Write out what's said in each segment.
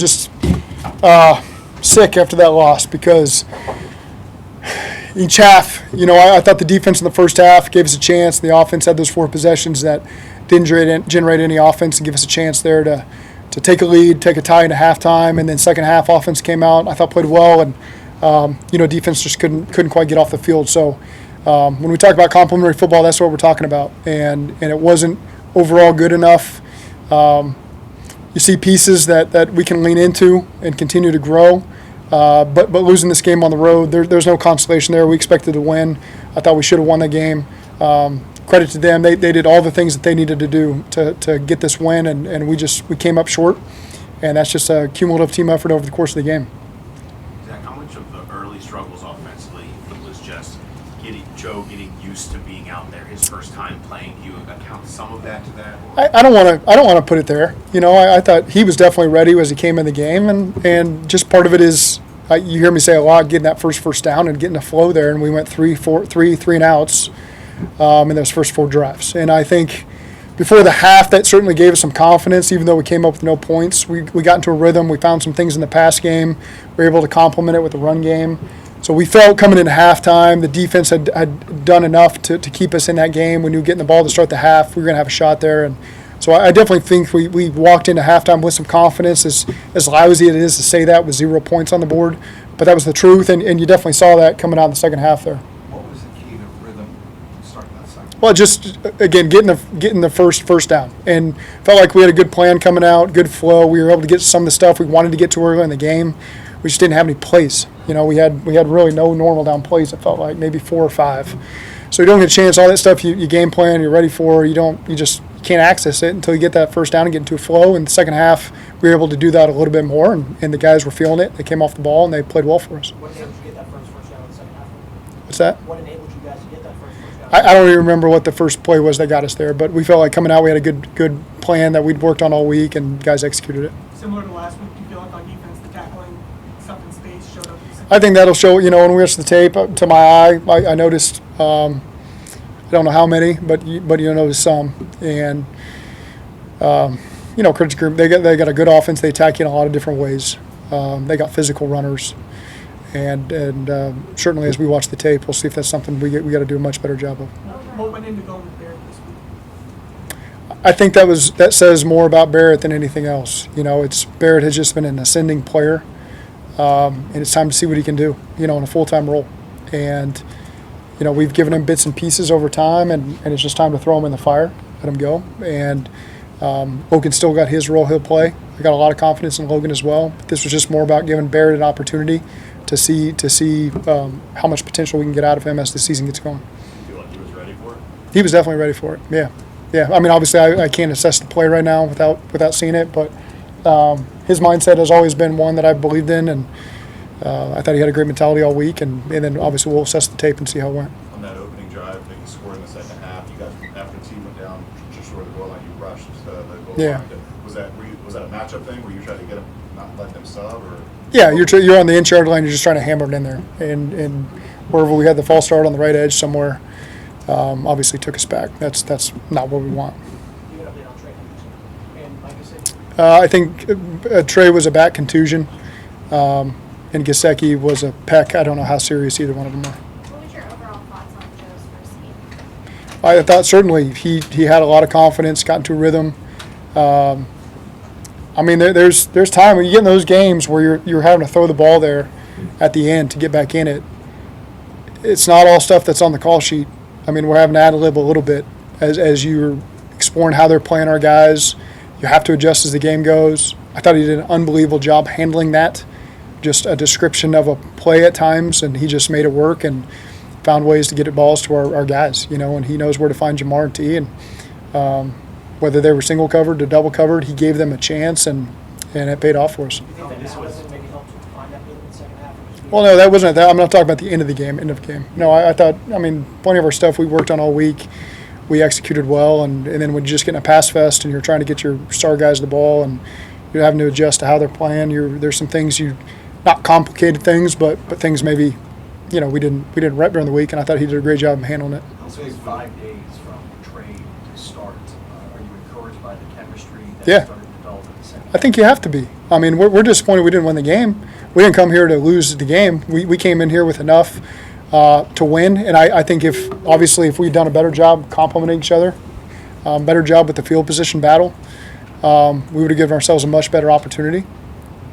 Just sick after that loss because each half, I thought the defense in the first half gave us a chance. The offense had those 4 possessions that didn't generate any offense and give us a chance there to take a lead, take a tie into halftime, and then second half offense came out. I thought played well, and defense just couldn't quite get off the field. So when we talk about complementary football, that's what we're talking about, and it wasn't overall good enough. You see pieces that we can lean into and continue to grow. But losing this game on the road, there's no consolation there. We expected to win. I thought we should have won the game. Credit to them. They did all the things that they needed to do to get this win, and we came up short. And that's just a cumulative team effort over the course of the game. Zac, how much of the early struggles offensively was just getting used to being out there, his first time playing? Do you account some of that to that? I don't want to put it there. I thought he was definitely ready as he came in the game, and just part of it is you hear me say a lot, getting that first down and getting the flow there, and we went three and outs in those first 4 drives. And I think before the half, that certainly gave us some confidence, even though we came up with no points. We got into a rhythm. We found some things in the pass game. We were able to complement it with the run game. So we felt coming into halftime, the defense had done enough to keep us in that game. We knew getting the ball to start the half, we were going to have a shot there. And so I definitely think we walked into halftime with some confidence, as lousy it is to say that with 0 points on the board. But that was the truth, and you definitely saw that coming out in the second half there. What was the key to rhythm starting that second? Well, just, again, getting the first down. And felt like we had a good plan coming out, good flow. We were able to get some of the stuff we wanted to get to early in the game. We just didn't have any plays. We had really no normal down plays. It felt like maybe 4 or 5. So you don't get a chance. All that stuff you game plan, you're ready for. You can't access it until you get that first down and get into a flow. In the second half, we were able to do that a little bit more, and the guys were feeling it. They came off the ball and they played well for us. What enabled you to get that first down in the second half? What's that? What enabled you guys to get that first down? I don't even remember what the first play was that got us there, but we felt like coming out we had a good plan that we'd worked on all week, and guys executed it. Similar to last week, do you feel like on defense the tackling stuff in space showed up? I think that'll show, when we watch the tape, to my eye, I noticed, I don't know how many, but you'll notice some. And, Curtis Group, they got a good offense. They attack you in a lot of different ways. They got physical runners. And certainly as we watch the tape, we'll see if that's something we got to do a much better job of. What went into going with Barrett this week? I think that says more about Barrett than anything else. Barrett has just been an ascending player. And it's time to see what he can do, in a full-time role. And, we've given him bits and pieces over time, and it's just time to throw him in the fire, let him go. And Logan still got his role he'll play. I got a lot of confidence in Logan as well. But this was just more about giving Barrett an opportunity to see how much potential we can get out of him as the season gets going. Do you feel like he was ready for it? He was definitely ready for it, yeah. I mean, obviously I can't assess the play right now without seeing it, but his mindset has always been one that I've believed in, and I thought he had a great mentality all week, and then obviously we'll assess the tape and see how it went. On that opening drive that you scored in the second half, you guys, after the team went down just short of the goal line, you rushed the goal line. Was that a matchup thing where you tried to get them, not let them sub, or? Yeah, you're on the in-yard line, you're just trying to hammer it in there, and wherever we had the false start on the right edge somewhere, obviously took us back. That's not what we want. You update on Trey and Mike Gesicki? I think Trey was a back contusion, and Gesicki was a pec. I don't know how serious either one of them are. What was your overall thoughts on Joe's first game? I thought certainly he had a lot of confidence, got into a rhythm. I mean, there's time when you get in those games where you're having to throw the ball there at the end to get back in it. It's not all stuff that's on the call sheet. I mean, we're having to ad-lib a little bit as you're exploring how they're playing our guys. You have to adjust as the game goes. I thought he did an unbelievable job handling that. Just a description of a play at times, and he just made it work and found ways to get it balls to our guys, and he knows where to find Jamar and T, and whether they were single covered or double covered, he gave them a chance, and it paid off for us. Do you think that Madison maybe helped find that rhythm in the second half? Well, no, that wasn't that. I'm not talking about the end of the game. No, I thought, plenty of our stuff we worked on all week, we executed well, and then when you just get in a pass fest and you're trying to get your star guys the ball and you're having to adjust to how they're playing, there's some things not complicated things, but things maybe, we didn't rep during the week, and I thought he did a great job of handling it. I'll say 5 days from trade to start. Are you encouraged by the chemistry that Yeah. started to develop at the second? I think you have to be. I mean, we're disappointed we didn't win the game. We didn't come here to lose the game. We came in here with enough to win, and I think if we'd done a better job complementing each other, better job with the field position battle, we would have given ourselves a much better opportunity.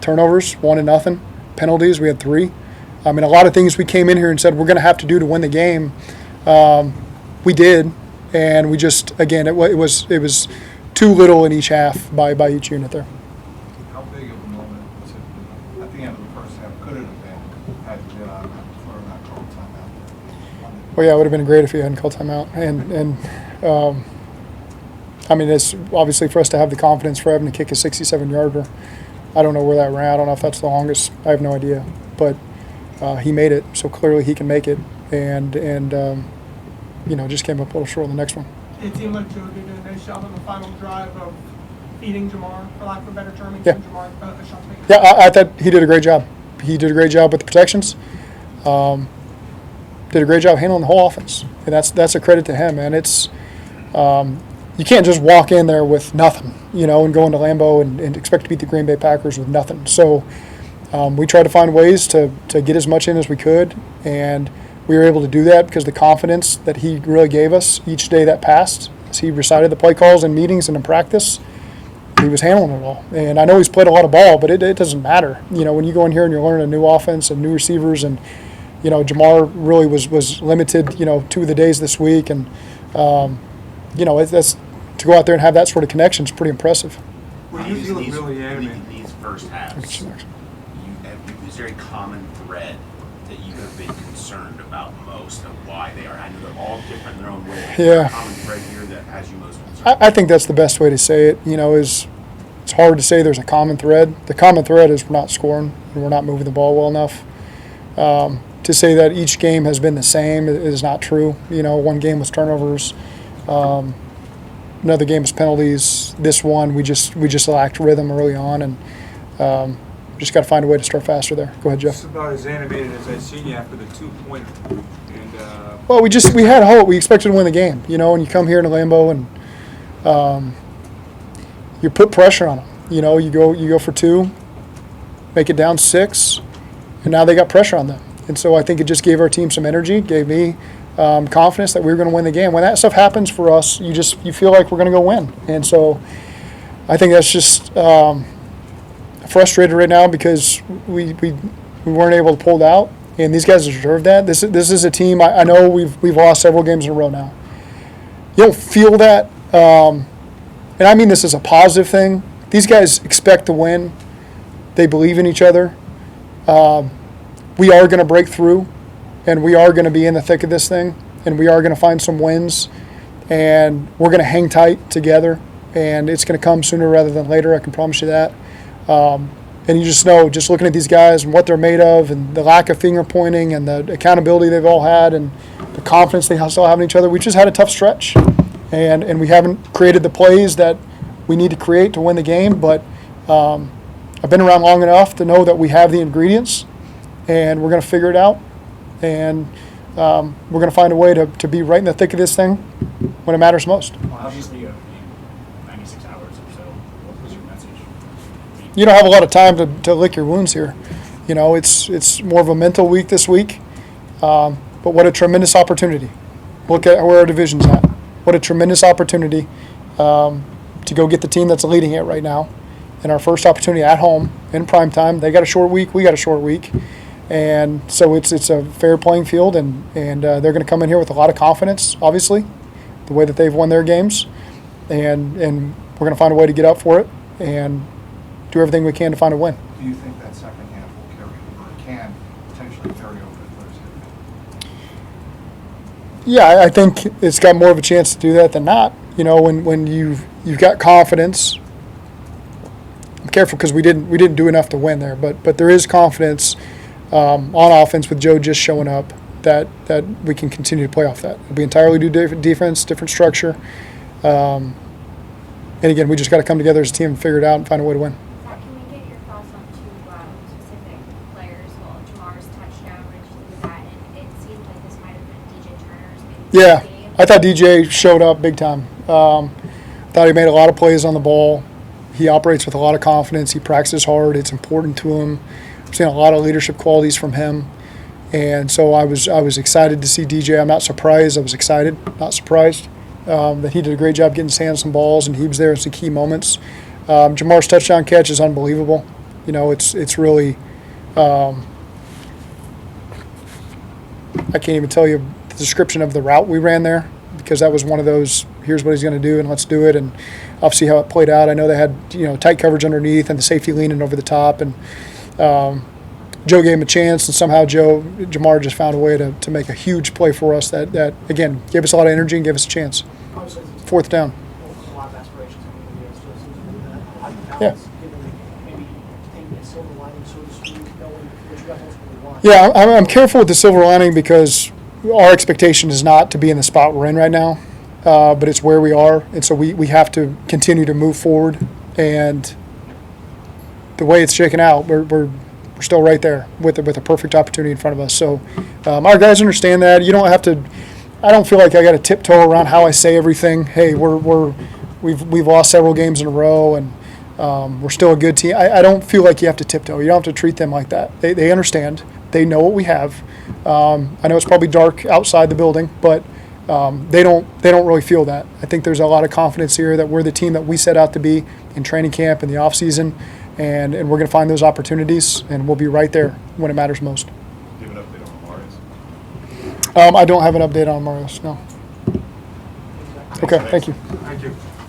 Turnovers, 1-0. Penalties, we had 3. I mean, a lot of things we came in here and said we're going to have to do to win the game. We did, and we just, again, it was too little in each half by each unit there. How big of a moment was it at the end of the first half? Could it have been had you been on that or not called timeout? Well, yeah, it would have been great if he hadn't called timeout. And I mean, it's obviously for us to have the confidence for having to kick a 67-yarder. I don't know where that ran. I don't know if that's the longest. I have no idea. But he made it, so clearly he can make it. And just came up a little short on the next one. It seemed like Joe did a nice job on the final drive of feeding Jamar, for lack of a better term, and Yeah. giving Jamar a shot to make it. Yeah, I thought he did a great job. He did a great job with the protections. Did a great job handling the whole offense, and that's a credit to him. And it's you can't just walk in there with nothing, and go into Lambeau and expect to beat the Green Bay Packers with nothing. So we tried to find ways to get as much in as we could, and we were able to do that because the confidence that he really gave us each day that passed, as he recited the play calls in meetings and in practice, he was handling it all. And I know he's played a lot of ball, but it doesn't matter. When you go in here and you're learning a new offense and new receivers, and Jamar really was limited, 2 of the days this week, and that's to go out there and have that sort of connection is pretty impressive. Were you feeling really animated? These first halves, is there a common thread that you have been concerned about most of why they are? I know they're all different in their own way. Is there a common thread here that has you most concerned? I think that's the best way to say it. Is it's hard to say there's a common thread. The common thread is we're not scoring and we're not moving the ball well enough. To say that each game has been the same is not true. One game was turnovers. Another game was penalties. This one, we just lacked rhythm early on, and just got to find a way to start faster there. Go ahead, Jeff. It's about as animated as I've seen you after the 2-pointer. And Well, we had hope. We expected to win the game, and you come here to Lambeau and you put pressure on them. You go for 2, make it down 6, and now they got pressure on them. And so I think it just gave our team some energy, gave me confidence that we were going to win the game. When that stuff happens for us, you feel like we're going to go win. And so I think that's just frustrated right now because we weren't able to pull it out, and these guys deserve that. This is a team. I know we've lost several games in a row now. You don't feel that, and I mean this as a positive thing. These guys expect to win. They believe in each other. We are going to break through, and we are going to be in the thick of this thing, and we are going to find some wins, and we're going to hang tight together, and it's going to come sooner rather than later. I can promise you that. And you just know, just looking at these guys and what they're made of, and the lack of finger pointing and the accountability they've all had, and the confidence they still have in each other. We just had a tough stretch, and we haven't created the plays that we need to create to win the game. But I've been around long enough to know that we have the ingredients, and we're going to figure it out, and we're going to find a way to be right in the thick of this thing when it matters most. Well, obviously, 96 hours or so. What was your message? You don't have a lot of time to lick your wounds here. It's more of a mental week this week, but what a tremendous opportunity. Look at where our division's at. What a tremendous opportunity to go get the team that's leading it right now. And our first opportunity at home in prime time. They got a short week. We got a short week. And so it's a fair playing field, and they're going to come in here with a lot of confidence, obviously, the way that they've won their games. And we're going to find a way to get up for it and do everything we can to find a win. Do you think that second half will carry over, or can potentially carry over to Thursday? Yeah, I think it's got more of a chance to do that than not. When you've got confidence. I'm careful because we didn't do enough to win there, but there is confidence on offense with Joe just showing up that we can continue to play off that. It'll be entirely new defense, different structure, and again, we just got to come together as a team and figure it out and find a way to win. Zach, can we get your thoughts on 2 specific players? Well, Jamar's touchdown, what did you think of that? And it seemed like this might have been DJ Turner's maybe Yeah, game. I thought DJ showed up big time. Thought he made a lot of plays on the ball. he operates with a lot of confidence. He practices hard. It's important to him. I've seen a lot of leadership qualities from him. And so I was excited to see DJ. I'm not surprised. I was excited, not surprised, that he did a great job getting his hands some balls, and he was there in some key moments. Jamar's touchdown catch is unbelievable. You know, it's really I can't even tell you the description of the route we ran there, because that was one of those, here's what he's going to do and let's do it, and obviously how it played out. I know they had, you know, tight coverage underneath and the safety leaning over the top, and Joe gave him a chance, and somehow Jamar just found a way to make a huge play for us that again, gave us a lot of energy and gave us a chance. Obviously, it's Fourth down. a lot of aspirations. I mean, still seems to do that. How do you Yeah. balance, given maybe taking a silver lining, so to speak, knowing what you guys ultimately want? Yeah, I'm careful with the silver lining because our expectation is not to be in the spot we're in right now, but it's where we are, and so we have to continue to move forward. And the way it's shaken out, we're still right there with a perfect opportunity in front of us. So our guys understand that. You don't have to. I don't feel like I got to tiptoe around how I say everything. Hey, we've lost several games in a row, and we're still a good team. I don't feel like you have to tiptoe. You don't have to treat them like that. They understand. They know what we have. I know it's probably dark outside the building, but they don't really feel that. I think there's a lot of confidence here that we're the team that we set out to be in training camp in the off season, and we're going to find those opportunities, and we'll be right there when it matters most. Do you have an update on Marius? I don't have an update on Marius. No. Okay. Thank you. Thank you.